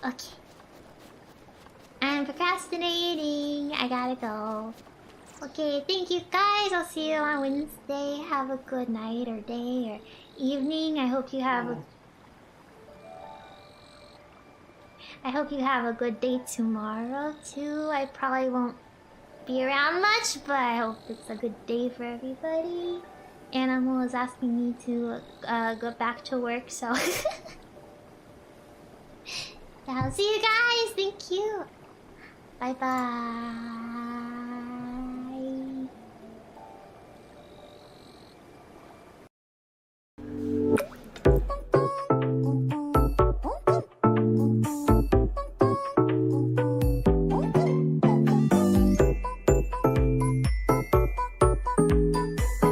Okay. I'm procrastinating. I gotta go. Okay, thank you guys. I'll see you on Wednesday. Have a good night or day or evening. I hope you have a good day tomorrow too. I probably won't be around much, but I hope it's a good day for everybody. Animal is asking me to go back to work, so yeah, I'll see you guys. Thank you. Bye bye.